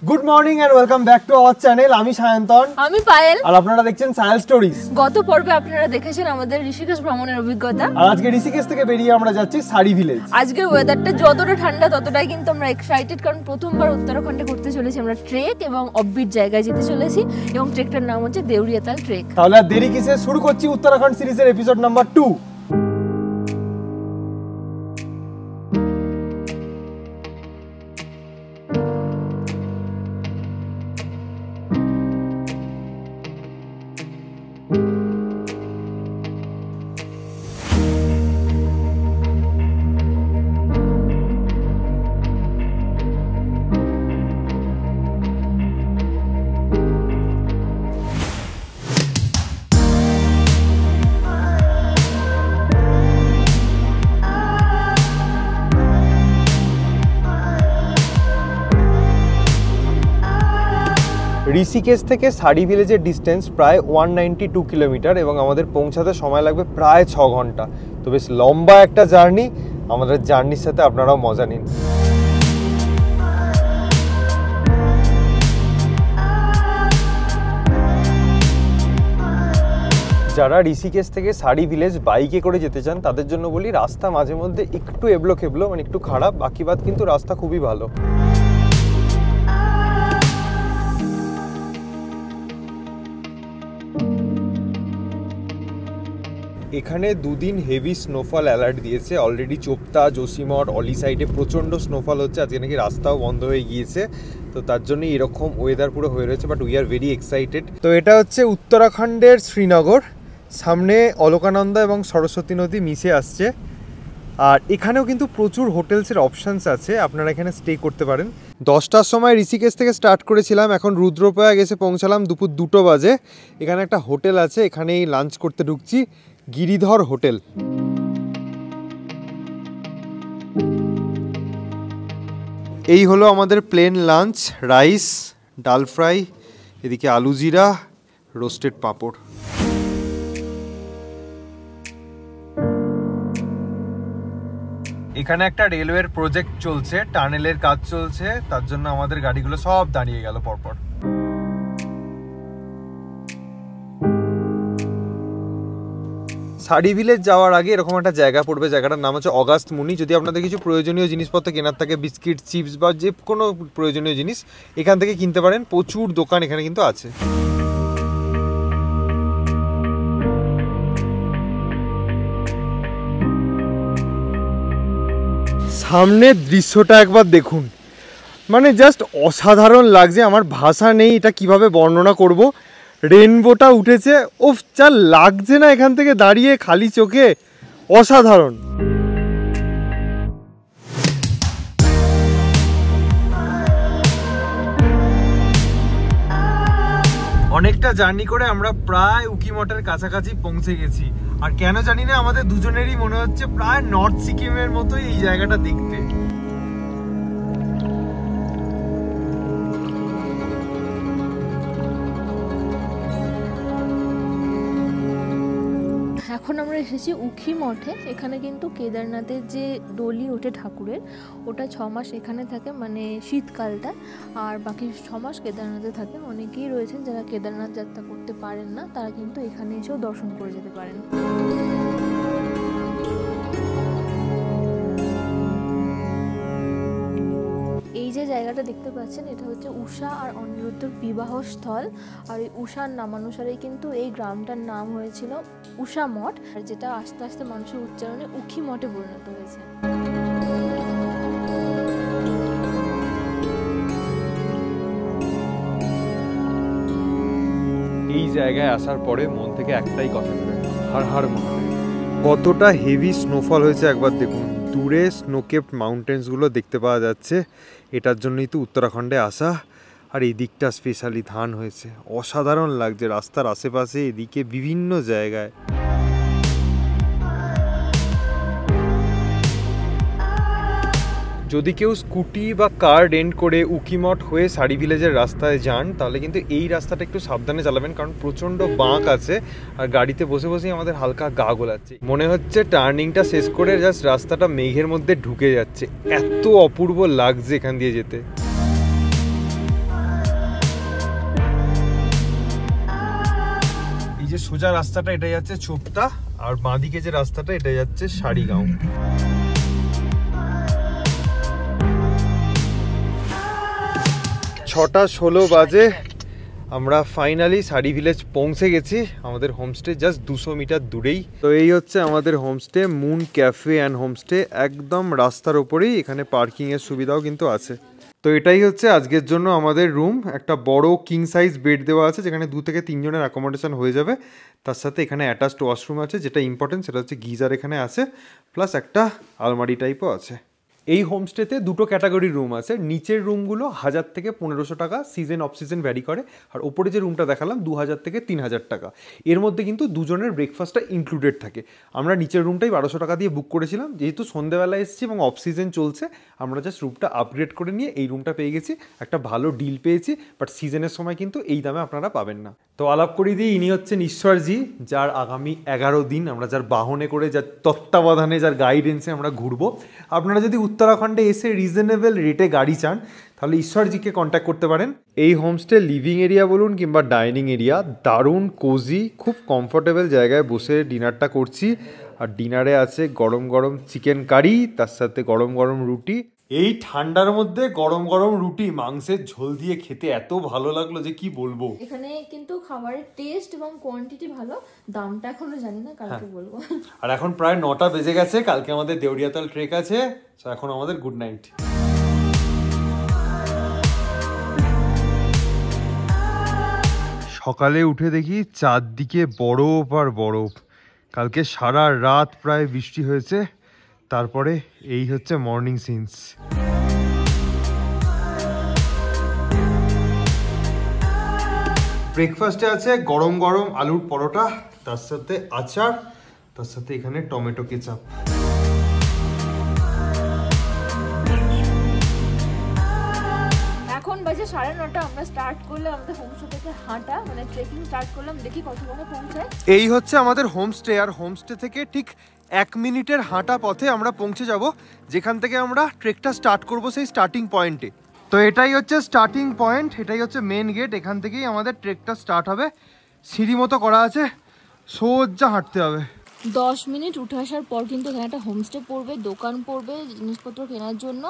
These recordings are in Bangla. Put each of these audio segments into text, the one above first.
Good morning and welcome back to our channel. আমি সায়ন্তন, আমি পায়েল, আর আপনারা দেখছেন সায়েল স্টোরিজ। গত পর্বে আপনারা দেখেছেন আমাদের ঋষিকেশ ভ্রমণের অভিজ্ঞতা, আর আজকে ঋষিকেশ থেকে বেরিয়ে আমরা যাচ্ছি সারি ভিলেজ। আজকের ওয়েদারটা যতটা ঠান্ডা ততটাই কিন্তু আমরা এক্সাইটেড, কারণ প্রথমবার উত্তরাখণ্ডে করতে চলেছি আমরা ট্রেক এবং অফবিট জায়গায় যেতে চলেছি, এবং ট্রেকটার নাম হচ্ছে দেউরিয়াতাল ট্রেক। তাহলে আর দেরি কিসে, শুরু করছি উত্তরাখণ্ড সিরিজের এপিসোড নাম্বার 2। ঋষিকেশ থেকে সারি ভিলেজের ডিস্টেন্স প্রায় 192 কিলোমিটার এবং আমাদের পৌঁছাতে সময় লাগবে প্রায় 6 ঘন্টা। তো বেশ লম্বা একটা জার্নি। আমাদের জার্নির সাথে আপনারাও মজা নিন। যারা ঋষিকেশ থেকে সারি ভিলেজ বাইকে করে যেতে চান তাদের জন্য বলি, রাস্তা মাঝে মধ্যে একটু এবলো খেবলো, মানে একটু খারাপ, বাকি বাদ কিন্তু রাস্তা খুবই ভালো। এখানে দুদিন হেভি স্নোফল অ্যালার্ট দিয়েছে অলরেডি। চোপতা, জোশিমঠ, অলি সাইডে প্রচণ্ড স্নোফল হচ্ছে। আজকে নাকি রাস্তাও বন্ধ হয়ে গিয়েছে, তো তার জন্যই এরকম ওয়েদার পুরো হয়ে রয়েছে। But we are very excited. তো এটা হচ্ছে উত্তরাখণ্ডের শ্রীনগর। সামনে অলকানন্দা এবং সরস্বতী নদী মিশে আসছে। আর এখানেও কিন্তু প্রচুর হোটেলসের অপশানস আছে, আপনারা এখানে স্টে করতে পারেন। 10টার সময় ঋষিকেশ থেকে স্টার্ট করেছিলাম, এখন রুদ্রপ্রয়াগ এসে পৌঁছালাম দুপুর 2টো বাজে। এখানে একটা হোটেল আছে, এখানেই লাঞ্চ করতে ঢুকছি, গিরিধর হোটেল। এই হলো আমাদের প্লেন লাঞ্চ, রাইস, ডাল ফ্রাই, এদিকে আলু জিরা, রোস্টেড পাঁপড়। এখানে একটা রেলওয়ের প্রজেক্ট চলছে, টানেলের কাজ চলছে, তার জন্য আমাদের গাড়িগুলো সব দাঁড়িয়ে গেল পরপর। সারি ভিলেজ যাওয়ার আগে এরকম একটা জায়গা পড়বে, জায়গাটার নাম হচ্ছে অগাস্ত মুনি। যদি আপনাদের কিছু প্রয়োজনীয় জিনিসপত্র কেনার থাকে, বিস্কিট, চিপস বা যে কোনো প্রয়োজনীয় জিনিস এখান থেকে কিনতে পারেন। প্রচুর দোকান এখানে কিন্তু আছে। সামনের দৃশ্যটা একবার দেখুন, মানে জাস্ট অসাধারণ লাগছে। আমার ভাষা নেই এটা কিভাবে বর্ণনা করব। রেনবোটা উঠেছে, ওফ যা লাগছে না এখান থেকে দাঁড়িয়ে খালি চোখে, অসাধারণ। অনেকটা জার্নি করে আমরা প্রায় উকিমঠের কাছাকাছি পৌঁছে গেছি। আর কেন জানি না আমাদের দুজনেরই মনে হচ্ছে প্রায় নর্থ সিকিমের মতোই এই জায়গাটা দেখতে। এখন আমরা এসেছি উখিমঠে। এখানে কিন্তু কেদারনাথের যে ডলি ওঠে ঠাকুরের, ওটা 6 মাস এখানে থাকে, মানে শীতকালটা, আর বাকি 6 মাস কেদারনাথে থাকে। অনেকেই রয়েছেন যারা কেদারনাথ যাত্রা করতে পারেন না, তারা কিন্তু এখানে এসেও দর্শন করে যেতে পারেন। এই যে জায়গাটা দেখতে পাচ্ছেন, এটা হচ্ছে ঊষা আর অনিরুদ্ধর বিবাহ স্থল। আর এই ঊষার নামানুসারেই কিন্তু এই গ্রামটার নাম হয়েছিল ঊষা মঠ, আর যেটা আস্তে আস্তে মানুষের উচ্চারণে উখি মঠে পরিণত হয়েছে। এই জায়গায় আসার পরে মন থেকে একটাই কথা বেরোয়, হর হর মহাদেব। কতটা হেভি স্নোফল হয়েছে একবার দেখুন। দূরে স্নোকেপড মাউন্টেন্সগুলো দেখতে পাওয়া যাচ্ছে। এটার জন্যই তো উত্তরাখণ্ডে আসা। আর এই দিকটা স্পেশালি ধান হয়েছে, অসাধারণ লাগছে। রাস্তার আশেপাশে এদিকে বিভিন্ন জায়গায় যদি কেউ স্কুটি বা কার রেন্ট করে উকিমঠ হয়ে সারি ভিলেজের রাস্তায় যান, তাহলে কিন্তু এই রাস্তাটা একটু সাবধানে চালাবেন, কারণ প্রচণ্ড বাঁক আছে। আর গাড়িতে বসে বসেই আমাদের হালকা গা গোলাচ্ছে, মনে হচ্ছে টার্নিংটা শেষ করে জাস্ট রাস্তাটা মেঘের মধ্যে ঢুকে যাচ্ছে। এত অপূর্ব লাগছে এখান দিয়ে যেতে। যে সোজা রাস্তাটা এটা যাচ্ছে চোপতা, আর বাঁদিকে যে রাস্তাটা এটা যাচ্ছে সারিগাঁও। 6:16 বাজে, আমরা ফাইনালি সারি ভিলেজ পৌঁছে গেছি। আমাদের হোমস্টে জাস্ট 200 মিটার দূরেই। তো এই হচ্ছে আমাদের homestay, moon cafe and homestay, একদম রাস্তার ওপরেই। এখানে পার্কিংয়ের সুবিধাও কিন্তু আছে। তো এটাই হচ্ছে আজকের জন্য আমাদের রুম। একটা বড় কিং সাইজ বেড দেওয়া আছে, যেখানে 2 থেকে 3 জনের অ্যাকোমোডেশন হয়ে যাবে। তার সাথে এখানে অ্যাটাচড ওয়াশরুম আছে, যেটা ইম্পর্টেন্ট, সেটা হচ্ছে গিজার এখানে আছে, প্লাস একটা আলমারি টাইপও আছে। এই হোমস্টেতে 2টো ক্যাটাগরির রুম আছে। নিচের রুমগুলো 1000 থেকে 1500 টাকা, সিজন অফ সিজন ভ্যারি করে। আর ওপরে যে রুমটা দেখালাম 2000 থেকে 3000 টাকা। এর মধ্যে কিন্তু দুজনের ব্রেকফাস্টটা ইনক্লুডেড থাকে। আমরা নিচের রুমটাই 1200 টাকা দিয়ে বুক করেছিলাম। যেহেতু সন্ধ্যেবেলা এসেছি এবং অফ সিজন চলছে, আমরা জাস্ট রুমটা আপগ্রেড করে নিয়ে এই রুমটা পেয়ে গেছি। একটা ভালো ডিল পেয়েছি, বাট সিজনের সময় কিন্তু এই দামে আপনারা পাবেন না। তো আলাপ করিয়ে দিই, ইনি হচ্ছেন ঈশ্বরজি, যার আগামী 11 দিন আমরা যার বাহনে করে, যার তত্ত্বাবধানে, যার গাইডেন্সে আমরা ঘুরবো। আপনারা যদি উত্তরাখণ্ডে এসে রিজনেবল রেটে গাড়ি চান, তাহলে ঈশ্বরজিকে কন্ট্যাক্ট করতে পারেন। এই হোমস্টে লিভিং এরিয়া বলুন কিংবা ডাইনিং এরিয়া দারুণ কোজি, খুব কমফোর্টেবল জায়গায় বসে ডিনারটা করছি। আর ডিনারে আছে গরম গরম চিকেন কারি, তার সাথে গরম গরম রুটি। এই ঠান্ডার মধ্যে গরম গরম রুটি মাংসের ঝোল দিয়ে খেতে এত ভালো লাগলো যে কি বলবো। এখানে কিন্তু খাবারের টেস্ট এবং কোয়ান্টিটি ভালো, দামটা এখনো জানি না, কালকে বলবো। আর এখন প্রায় 9টা বেজে গেছে, কালকে আমাদের দেউরিয়াতাল ট্রেক আছে। তো এখন আমাদের গুড নাইট। সকালে উঠে দেখি চারদিকে বরফ আর বরফ। কালকে সারা রাত প্রায় বৃষ্টি হয়েছে। তারপরে এই হচ্ছে মর্নিং সিনস। ব্রেকফাস্টে আছে গরম গরম আলুর পরোটা, তার সাথে আচার, তার সাথে এখানে টমেটো কেচাপ। এখন বাজে 9:30, আমরা স্টার্ট করলে আমাদের হোমস্টে থেকে হাঁটা, মানে ট্রেকিং স্টার্ট করলাম, দেখি কতক্ষণে পৌঁছায়। এই হচ্ছে আমাদের হোমস্টে, আর হোমস্টে থেকে ঠিক 1 মিনিটের হাঁটা পথে আমরা পৌঁছে যাব, যেখান থেকে আমরা ট্রেকটা স্টার্ট করব সেই স্টার্টিং পয়েন্টে। তো এটাই হচ্ছে স্টার্টিং পয়েন্ট, এটাই হচ্ছে মেন গেট। এখান থেকেই আমাদের ট্রেকটা স্টার্ট হবে। সিঁড়ি মতো করা আছে, সোজা হাঁটতে হবে। 10 মিনিট উঠে আসার পর কিন্তু এখানে একটা হোমস্টে পড়বে, দোকান পড়বে জিনিসপত্র কেনার জন্য।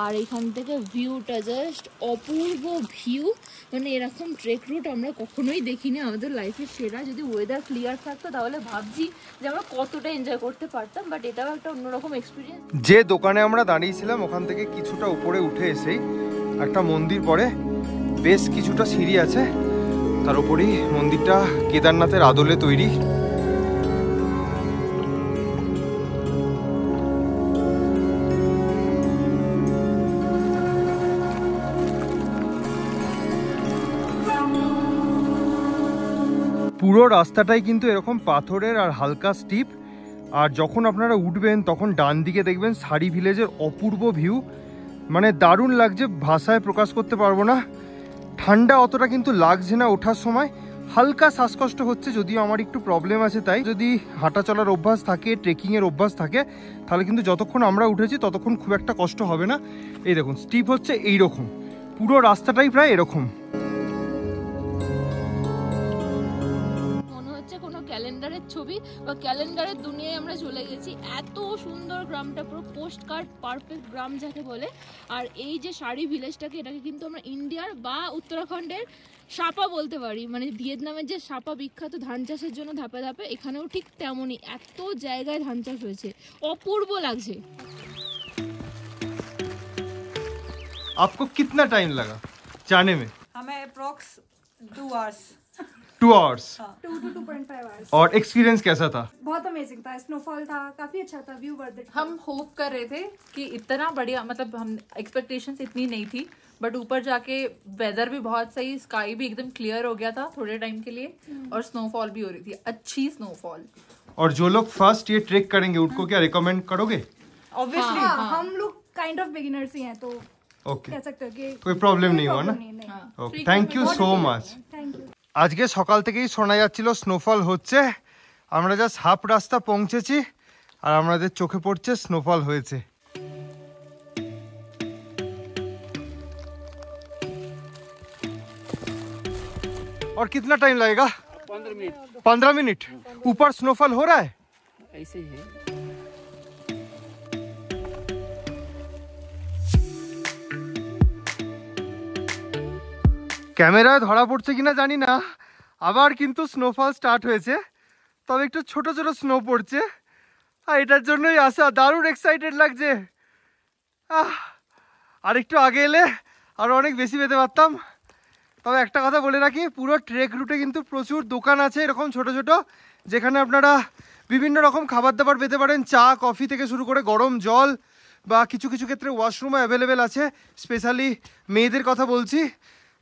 আর এখান থেকে ভিউটা জাস্ট অপূর্ব ভিউ, মানে এরকম ট্রেক রুট আমরা কখনোই দেখিনি আমাদের লাইফের সেরা। যদি ওয়েদার ক্লিয়ার থাকতো তাহলে ভাবছি যে আমরা কতটা এনজয় করতে পারতাম, বাট এটাও একটা অন্যরকম এক্সপিরিয়েন্স। যে দোকানে আমরা দাঁড়িয়েছিলাম ওখান থেকে কিছুটা উপরে উঠে এসেই একটা মন্দির পড়ে, বেশ কিছুটা সিঁড়ি আছে, তার উপরেই মন্দিরটা কেদারনাথের আদলে তৈরি। পুরো রাস্তাটাই কিন্তু এরকম পাথরের আর হালকা স্টিপ। আর যখন আপনারা উঠবেন তখন ডান দিকে দেখবেন সারি ভিলেজের অপূর্ব ভিউ, মানে দারুণ লাগছে, ভাষায় প্রকাশ করতে পারবো না। ঠান্ডা অতটা কিন্তু লাগছে না ওঠার সময়, হালকা শ্বাসকষ্ট হচ্ছে, যদিও আমার একটু প্রবলেম আছে। তাই যদি হাঁটা চলার অভ্যাস থাকে, ট্রেকিংয়ের অভ্যাস থাকে, তাহলে কিন্তু যতক্ষণ আমরা উঠেছি ততক্ষণ খুব একটা কষ্ট হবে না। এই দেখুন স্টিপ হচ্ছে এইরকম, পুরো রাস্তাটাই প্রায় এরকম। ক্যালেন্ডারের ছবি বা ক্যালেন্ডারের দুনিয়ায় আমরা চলে গেছি। এত সুন্দর গ্রামটা, পুরো পোস্ট কার্ড পারফেক্ট গ্রাম যাকে বলে। আর এই যে সারি ভিলেজটাকে, এটাকে কিন্তু আমরা ইন্ডিয়ার বা উত্তরাখণ্ডের সাপা বলতে পারি। মানে ভিয়েতনামের যে সাপা বিখ্যাত ধান চাষের জন্য ধাপে ধাপে, এখানেও ঠিক তেমনই এত জায়গায় ধান চাষ হয়েছে, অপূর্ব লাগছে। आपको कितना टाइम लगा जाने में? हमें approx 2 hours 2 hours 2 to 2.5 hours। और एक्सपीरियंस कैसा था? बहुत अमेजिंग था, स्नोफॉल था, काफी अच्छा था, व्यू वर्थ इट। हम होप कर रहे थे कि इतना बढ़िया, मतलब हम एक्सपेक्टेशंस इतनी नहीं थी, बट ऊपर जाके वेदर भी बहुत सही, स्काई भी एकदम क्लियर हो गया था थोड़े टाइम के लिए, और स्नोफॉल भी हो रही थी, अच्छी स्नोफॉल। और जो लोग फर्स्ट ये ट्रेक करेंगे उनको क्या रिकमेंड करोगे? ऑब्वियसली हम लोग काइंड ऑफ बिगिनर्स ही हैं, तो ओके, कह सकते हो कि कोई प्रॉब्लम नहीं हुआ ना? Okay, thank you so much. Thank you. আজকে সকাল থেকেই শোনা যাচ্ছিল স্নোফল হচ্ছে। আমরা জাস্ট হাফ রাস্তা পৌঁছেছি আর আমাদের চোখে পড়ছে স্নোফল হয়েছে। और कितना टाइम लगेगा? 15 मिनट ऊपर स्नोफॉल हो रहा है ऐसे ही है। ক্যামেরায় ধরা পড়ছে কিনা জানি না, আবার কিন্তু স্নোফল স্টার্ট হয়েছে, তবে একটু ছোট ছোট স্নো পড়ছে, আর এটার জন্যই আসা। দারুণ এক্সাইটেড লাগছে। আর একটু আগে এলে আরও অনেক বেশি পেতে পারতাম। তবে একটা কথা বলে রাখি, পুরো ট্রেক রুটে কিন্তু প্রচুর দোকান আছে এরকম ছোট ছোট, যেখানে আপনারা বিভিন্ন রকম খাবার দাবার পেতে পারেন, চা কফি থেকে শুরু করে গরম জল, বা কিছু কিছু ক্ষেত্রে ওয়াশরুমও অ্যাভেলেবেল আছে। স্পেশালি মেয়েদের কথা বলছি,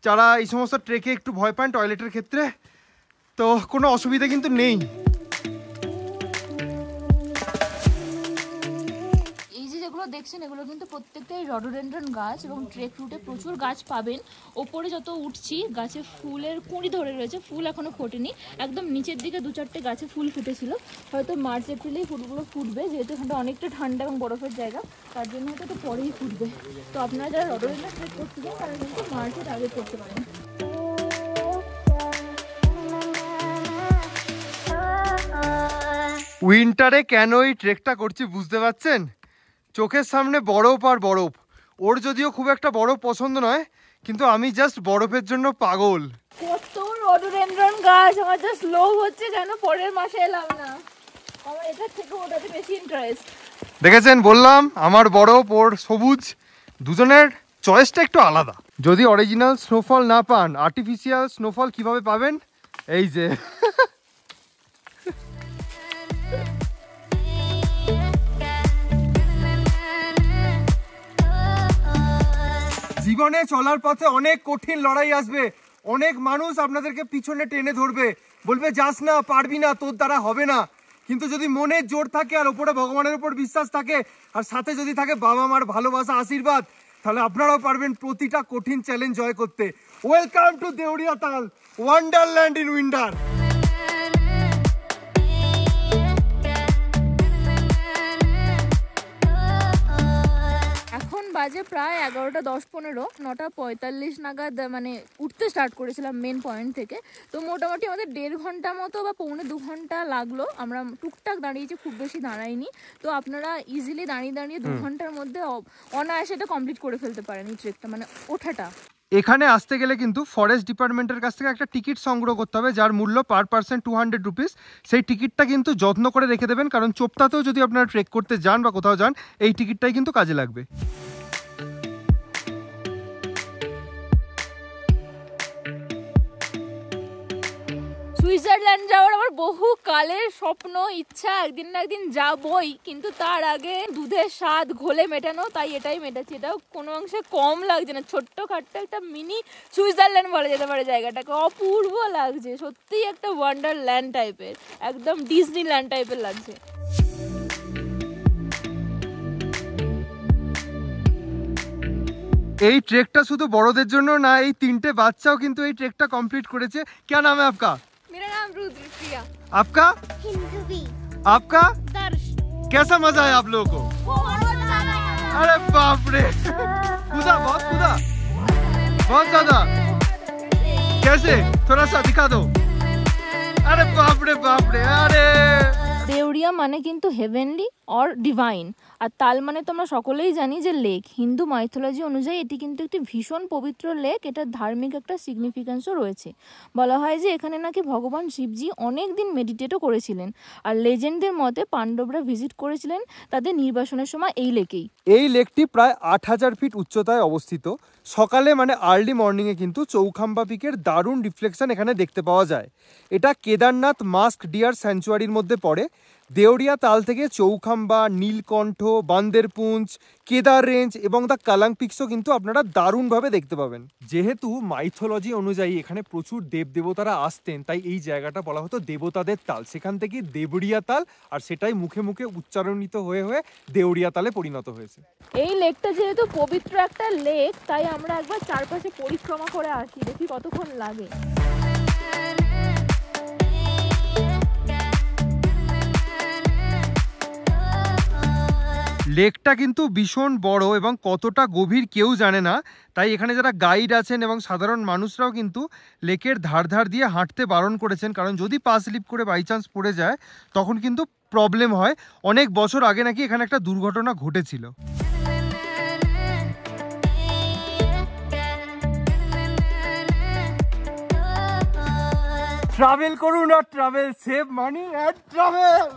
যারা এই সমস্ত ট্রেকে একটু ভয় পান টয়লেটের ক্ষেত্রে, তো কোনো অসুবিধা কিন্তু নেই। এই যে যেগুলো দেখছেন এগুলো কিন্তু প্রত্যেকটাই রডোডেন্ড্রন গাছ, এবং ট্রেক রুটে প্রচুর গাছ পাবেন। ওপরে যত উঠছি গাছে ফুলের কুঁড়ি ধরে রয়েছে, ফুল এখনো ফোটেনি। একদম নিচের দিকে 2-4টে গাছে ফুল ফুটেছিল, হয়তো মার্চ এপ্রিলেই ফুলগুলো ফুটবে, যেহেতু এখানটা অনেকটা ঠান্ডা এবং বরফের জায়গা, তার জন্য হয়তো একটু পরেই ফুটবে। তো আপনারা যারা রডোডেন্ড্রন ট্রেক করতে চান তারা কিন্তু মার্চের আগে করতে পারেন। উইন্টারে কেন এই ট্রেকটা করছি বুঝতে পারছেন? চোখের সামনে বরফ আর বরফ। ওর যদিও খুব একটা বরফ পছন্দ নয়, কিন্তু আমি জাস্ট বরফের জন্য পাগল। কত রডোডেন্ড্রন গাছ, আমার জাস্ট লোভ হচ্ছে যেন পরের মাসে এলাম না। আমার এটার থেকে ওটাতে বেশি ইন্টারেস্ট। দেখেছেন, বললাম আমার বরফ ওর সবুজ, দুজনের চয়েসটা একটু আলাদা। যদি অরিজিনাল স্নোফল না পান, আর্টিফিশিয়াল স্নোফল কিভাবে পাবেন? এই যে জীবনে চলার পথে অনেক কঠিন লড়াই আসবে, অনেক মানুষ আপনাদেরকে পিছনে টেনে ধরবে, বলবে যাস না, পারবি না, তোর দ্বারা হবে না। কিন্তু যদি মনে জোর থাকে আর ওপরে ভগবানের উপর বিশ্বাস থাকে, আর সাথে যদি থাকে বাবা মার ভালোবাসা আশীর্বাদ, তাহলে আপনারাও পারবেন প্রতিটা কঠিন চ্যালেঞ্জ জয় করতে। ওয়েলকাম টু দেউড়িয়া তাল, ওয়ান্ডারল্যান্ড ইন উইন্টার। এখন বাজে প্রায় 11টা 10-15, 9টা 45 নাগাদ মানে উঠতে স্টার্ট করেছিলাম মেন পয়েন্ট থেকে। তো মোটামুটি আমাদের 1.5 ঘন্টা মতো বা 1.25 ঘন্টা লাগলো। আমরা টুকটাক দাঁড়িয়েছি, খুব বেশি দাঁড়াইনি। তো আপনারা ইজিলি দাঁড়িয়ে দাঁড়িয়ে 2 ঘন্টার মধ্যে অনায়াসে এটা কমপ্লিট করে ফেলতে পারেন এই ট্রেকটা, মানে ওঠাটা। এখানে আসতে গেলে কিন্তু ফরেস্ট ডিপার্টমেন্টের কাছ থেকে একটা টিকিট সংগ্রহ করতে হবে, যার মূল্য পার পার্সন 200 রুপিস। সেই টিকিটটা কিন্তু যত্ন করে রেখে দেবেন, কারণ চোপতাতেও যদি আপনারা ট্রেক করতে যান বা কোথাও যান, এই টিকিটটাই কিন্তু কাজে লাগবে। সুইজারল্যান্ড যাওয়ার আমার বহু কালের স্বপ্ন, ইচ্ছা, একদিন না একদিন যাবই, কিন্তু তার আগে দুধের স্বাদ ঘোলে মেটানো, তাই এটাই মেটাচ্ছি। এটাও কোনো অংশে কম লাগছে না, ছোট্ট খাট্ট একটা মিনি সুইজারল্যান্ড বলা যেতে পারে জায়গাটাকে। অপূর্ব লাগছে, সত্যিই একটা ওয়ান্ডারল্যান্ড টাইপের, একদম ডিজনিল্যান্ড টাইপের লাগছে। এই ট্রেকটা শুধু বড়দের জন্য না, এই 3টে বাচ্চাও কিন্তু এই ট্রেকটা কমপ্লিট করেছে। क्या नाम है आपका? मेरा नाम रुद्रप्रिया। आपका? हिंदवी। आपका? दर्श। कैसा मजा है आप लोगों को? अरे बाप रे, कूदा, बहुत कूदा, बहुत ज्यादा। कैसे? थोड़ा सा दिखा दो। अरे बाप रे, बाप रे, अरे। দেউড়িয়া মানে কিন্তু হেভেনলি অর ডিভাইন, আর তাল মানে তোমরা সকলেই জানি যে লেক। হিন্দু মাইথোলজি অনুযায়ী এটি কিন্তু একটি ভীষণ পবিত্র লেক, এটার ধার্মিক একটা সিগনিফিক্যান্সও রয়েছে। বলা হয় যে এখানে নাকি ভগবান শিবজি অনেক দিন মেডিটেটও করেছিলেন, আর লেজেন্ডদের মতে পাণ্ডবরা ভিজিট করেছিলেন তাদের নির্বাসনের সময় এই লেকেই। এই লেকটি প্রায় 8000 ফিট উচ্চতায় অবস্থিত। সকালে মানে আর্লি মর্নিংয়ে কিন্তু চৌখাম্বা পিকের দারুণ রিফ্লেকশন এখানে দেখতে পাওয়া যায়। এটা কেদারনাথ মাস্ক ডিয়ার স্যাংচুয়ারির মধ্যে পড়ে। দেউড়িয়া তাল থেকে চৌখাম্বা, নীলকণ্ঠ, বান্দেরপুঞ্জ, কেদার রেঞ্জ এবং দ্য কালাং পিক্সও কিন্তু আপনারা দারুণভাবে দেখতে পাবেন। যেহেতু মাইথোলজি অনুযায়ী এখানে প্রচুর দেবদেবতারা আসতেন, তাই এই জায়গাটা বলা হতো দেবতাদের তাল। সেখান থেকে দেউড়িয়া তাল, আর সেটাই মুখে মুখে উচ্চারণিত হয়ে হয়ে দেউড়িয়া তালে পরিণত হয়েছে। এই লেকটা যেহেতু পবিত্র একটা লেক, তাই আমরা একবার চারপাশে পরিক্রমা করে আসি, দেখি কতক্ষণ লাগে। লেকটা কিন্তু ভীষণ বড় এবং কতটা গভীর কেউ জানে না, তাই এখানে যারা গাইড আছেন এবং সাধারণ মানুষরাও কিন্তু লেকের ধার ধার দিয়ে হাঁটতে বারণ করেছেন, কারণ যদি পা স্লিপ করে বাই চান্স পড়ে যায় তখন কিন্তু প্রবলেম হয়। অনেক বছর আগে নাকি এখানে একটা দুর্ঘটনা ঘটেছিল। ট্রাভেল করুন আর travel, save money and travel.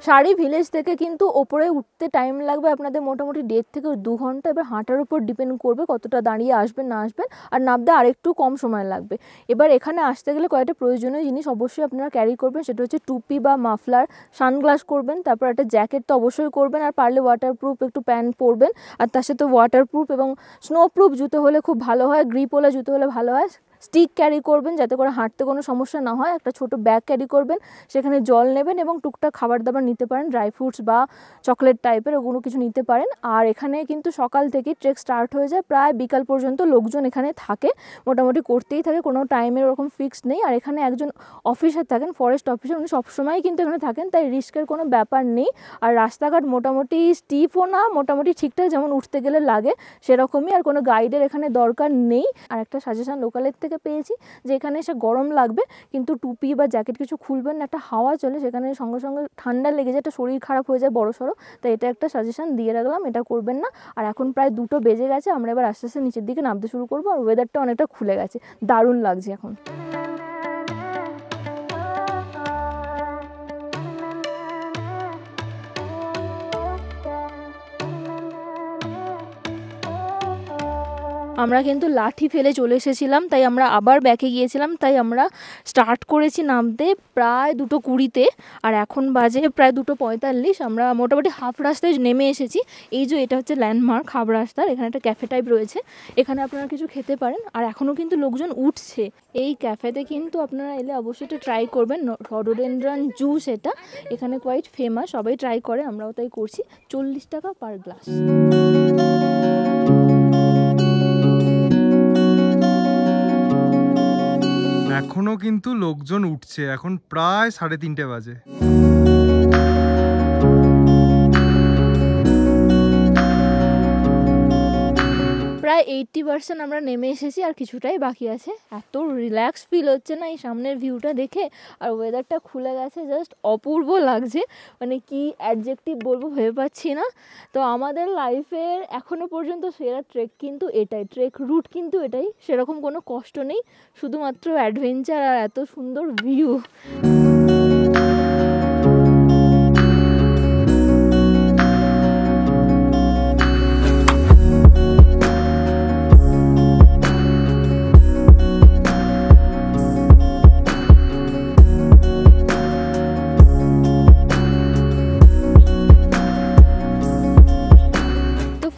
Sari village থেকে কিন্তু ওপরে উঠতে টাইম লাগবে আপনাদের মোটামুটি 1.5 থেকে 2 ঘন্টা। এবার হাঁটার উপর ডিপেন্ড করবে কতটা দাঁড়িয়ে আসবেন না আসবেন, আর নামতে আরেকটু কম সময় লাগবে। এবার এখানে আসতে গেলে কয়েকটা প্রয়োজনীয় জিনিস অবশ্যই আপনারা ক্যারি করবেন, সেটা হচ্ছে টুপি বা মাফলার, সানগ্লাস করবেন, তারপর একটা জ্যাকেট তো অবশ্যই করবেন, আর পারলে ওয়াটারপ্রুফ একটু প্যান্ট পরবেন, আর তার সাথে ওয়াটারপ্রুফ এবং স্নোপ্রুফ জুতো হলে খুব ভালো হয়, গ্রিপওয়ালা জুতো হলে ভালো হয়। স্টিক ক্যারি করবেন যাতে করে হাঁটতে কোনো সমস্যা না হয়। একটা ছোট ব্যাগ ক্যারি করবেন, সেখানে জল নেবেন এবং টুকটাক খাবার দাবার নিতে পারেন, ড্রাই ফ্রুটস বা চকলেট টাইপের ওগুলো কিছু নিতে পারেন। আর এখানে কিন্তু সকাল থেকেই ট্রেক স্টার্ট হয়ে যায়, প্রায় বিকাল পর্যন্ত লোকজন এখানে থাকে, মোটামুটি করতেই থাকে, কোনো টাইমের ওরকম ফিক্সড নেই। আর এখানে একজন অফিসার থাকেন, ফরেস্ট অফিসার, উনি সবসময় কিন্তু এখানে থাকেন, তাই রিস্কের কোনো ব্যাপার নেই। আর রাস্তাঘাট মোটামুটি স্টিপও না, মোটামুটি ঠিকঠাক যেমন উঠতে গেলে লাগে সেরকমই, আর কোনো গাইডের এখানে দরকার নেই। আর একটা সাজেশন লোকালের থেকে পেয়েছি যে এখানে এসে গরম লাগবে কিন্তু টুপি বা জ্যাকেট কিছু খুলবেন না, একটা হাওয়া চলে, সেখানে সঙ্গে সঙ্গে ঠান্ডা লেগে যায়, একটা শরীর খারাপ হয়ে যায় বড়সড়, তাই এটা একটা সাজেশন দিয়ে রাখলাম, এটা করবেন না। আর এখন প্রায় 2টো বেজে গেছে, আমরা এবার আস্তে আস্তে নিচের দিকে নামতে শুরু করবো, আর ওয়েদারটা অনেকটা খুলে গেছে, দারুণ লাগছে এখন। আমরা কিন্তু লাঠি ফেলে চলে এসেছিলাম, তাই আমরা আবার ব্যাকে গিয়েছিলাম, তাই আমরা স্টার্ট করেছি নামতে প্রায় 2:20-তে, আর এখন বাজে প্রায় 2:45। আমরা মোটামুটি হাফ রাস্তায় নেমে এসেছি। এই যে এটা হচ্ছে ল্যান্ডমার্ক হাফ রাস্তার, এখানে একটা ক্যাফে টাইপ রয়েছে, এখানে আপনারা কিছু খেতে পারেন। আর এখনও কিন্তু লোকজন উঠছে এই ক্যাফেতে, কিন্তু আপনারা এলে অবশ্যই এটা ট্রাই করবেন, রডোডেনড্রন জুস, এটা এখানে কোয়াইট ফেমাস, সবাই ট্রাই করে, আমরাও তাই করছি। 40 টাকা পার গ্লাস। এখনো কিন্তু লোকজন উঠছে, এখন প্রায় 3:30 বাজে। প্রায় 80% আমরা নেমে এসেছি, আর কিছুটাই বাকি আছে। এত রিল্যাক্স ফিল হচ্ছে না এই সামনের ভিউটা দেখে, আর ওয়েদারটা খুলে গেছে, জাস্ট অপূর্ব লাগছে, মানে কি অ্যাডজেক্টিভ বলবো ভেবে পাচ্ছি না। তো আমাদের লাইফের এখনও পর্যন্ত সেরা ট্রেক কিন্তু এটাই, ট্রেক রুট কিন্তু এটাই, সেরকম কোনো কষ্ট নেই, শুধুমাত্র অ্যাডভেঞ্চার আর এত সুন্দর ভিউ।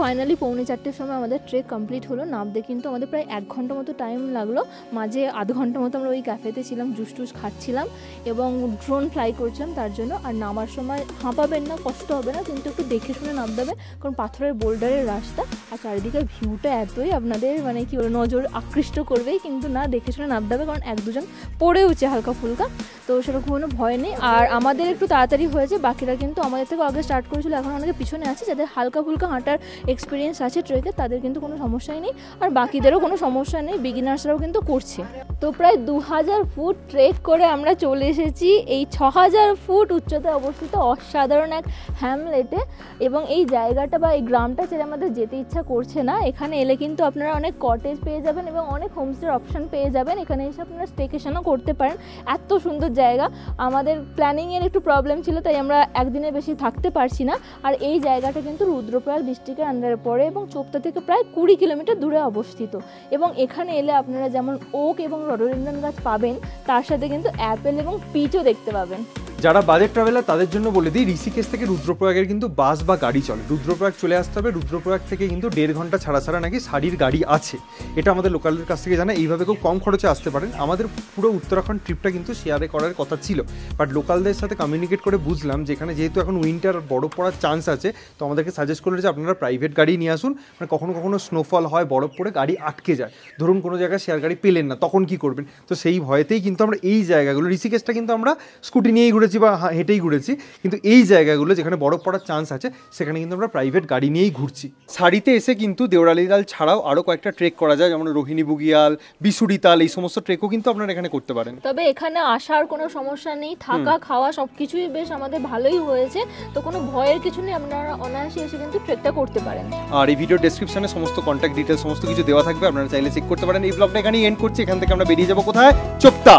ফাইনালি 3:45-র সময় আমাদের ট্রেক কমপ্লিট হলো। নামতে কিন্তু আমাদের প্রায় 1 ঘন্টা মতো টাইম লাগলো, মাঝে আধ ঘন্টা মতো আমরা ওই ক্যাফেতে ছিলাম, জুস টুস খাচ্ছিলাম এবং ড্রোন ফ্লাই করছিলাম তার জন্য। আর নামার সময় হাঁপাবেন না, কষ্ট হবে না, কিন্তু একটু দেখে শুনে নামতে হবে, কারণ পাথরের বোল্ডারের রাস্তা, আর চারিদিকের ভিউটা এতই আপনাদের মানে কি বলে নজর আকৃষ্ট করবেই, কিন্তু না, দেখে শুনে নামতে হবে, কারণ 1-2 জন পড়েওছে হালকা ফুলকা, তো সেরকম কোনো ভয় নেই। আর আমাদের একটু তাড়াতাড়ি হয়েছে, বাকিরা কিন্তু আমাদের থেকে আগে স্টার্ট করেছিল, এখন অনেকে পিছনে আছে, যাদের হালকা ফুলকা হাঁটার এক্সপিরিয়েন্স আছে ট্রেকে, তাদের কিন্তু কোনো সমস্যাই নেই, আর বাকিদেরও কোনো সমস্যা নেই, বিগিনার্সরাও কিন্তু করছে। তো প্রায় 2000 ফুট ট্রেক করে আমরা চলে এসেছি এই 6000 ফুট উচ্চতায় অবস্থিত অসাধারণ এক হ্যামলেটে, এবং এই জায়গাটা বা এই গ্রামটা ছেড়ে আমাদের যেতে ইচ্ছা করছে না। এখানে এলে কিন্তু আপনারা অনেক কটেজ পেয়ে যাবেন এবং অনেক হোমস্টের অপশান পেয়ে যাবেন, এখানে এসে আপনারা স্টেকেশনও করতে পারেন, এত সুন্দর জায়গা। আমাদের প্ল্যানিংয়ের একটু প্রবলেম ছিল, তাই আমরা একদিনের বেশি থাকতে পারছি না। আর এই জায়গাটা কিন্তু রুদ্রপ্রয়াগ ডিস্ট্রিক্টের আন্ডারে পড়ে এবং চোপতা থেকে প্রায় 20 কিলোমিটার দূরে অবস্থিত, এবং এখানে এলে আপনারা যেমন ওক এবং রডোডেনড্রন গাছ পাবেন, তার সাথে কিন্তু অ্যাপেল এবং পিচও দেখতে পাবেন। যারা বাজেট ট্রাভেলার তাদের জন্য বলে দিই, ঋষিকেশ থেকে রুদ্রপ্রয়াগের কিন্তু বাস বা গাড়ি চলে। রুদ্রপ্রয়াগ চলে আসতে হবে, রুদ্রপ্রয়াগ থেকে কিন্তু 1.5 ঘন্টা ছাড়া ছাড়া নাকি শাড়ির গাড়ি আছে, এটা আমাদের লোকালদের কাছ থেকে জানা। এইভাবে খুব কম খরচে আসতে পারেন। আমাদের পুরো উত্তরাখণ্ড ট্রিপটা কিন্তু শেয়ারে করার কথা ছিল, বাট লোকালদের সাথে কমিউনিকেট করে বুঝলাম যে এখানে যেহেতু এখন উইন্টার বরফ পড়ার চান্স আছে, তো আমাদেরকে সাজেস্ট করলো যে আপনারা প্রাইভেট গাড়ি নিয়ে আসুন। মানে কখনো কখনো স্নোফল হয়, বরফ পড়ে গাড়ি আটকে যায়, ধরুন কোনো জায়গায় শেয়ার গাড়ি পেলেন না, তখন কি করবেন? তো সেই ভয়েতেই কিন্তু আমরা এই জায়গাগুলো, ঋষিকেশটা কিন্তু আমরা স্কুটি নিয়েই ঘুরেছি বা হেঁটেই ঘুরেছি, কিন্তু এই জায়গাগুলো যেখানে বরফ পড়ার চান্স আছে সেখানে কিন্তু আমরা প্রাইভেট গাড়ি নিয়েই ঘুরছি। শাড়িতে এসে কিন্তু দেওরালিতাল ছাড়াও আরও কয়েকটা ট্রেক করা যায়, যেমন রোহিণী বুগিয়াল, বিশুরিতাল, এই সমস্ত ট্রেকও কিন্তু আপনারা এখানে করতে পারেন। তবে এখানে আসার কোনো সমস্যা নেই, থাকা খাওয়া সব কিছুই বেশ আমাদের ভালোই হয়েছে, তো কোনো ভয়ের কিছু নেই, আপনারা অনায়াসে এসে কিন্তু ট্রেকটা করতে পারেন। আর এই ভিডিও ডেসক্রিপশনে সমস্ত কন্ট্যাক্ট ডিটেলস সমস্ত কিছু দেওয়া থাকবে, আপনারা চাইলে চেক করতে পারেন। এই ব্লগটা এখানেই এন্ড করছি, এখান থেকে আমরা বেরিয়ে যাবো কোথায়? চোপতা,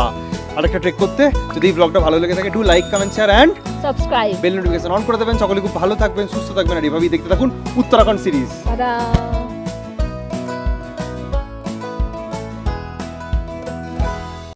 আরেকটা ট্রেক করতে। যদি এই ব্লগটা ভালো লেগে থাকে, do like, comment, share and subscribe, bell notification on করে দেবেন। সকলে খুব ভালো থাকবেন, সুস্থ থাকবেন, আর এভাবেই দেখতে থাকুন উত্তরাখণ্ড সিরিজ। টাটা।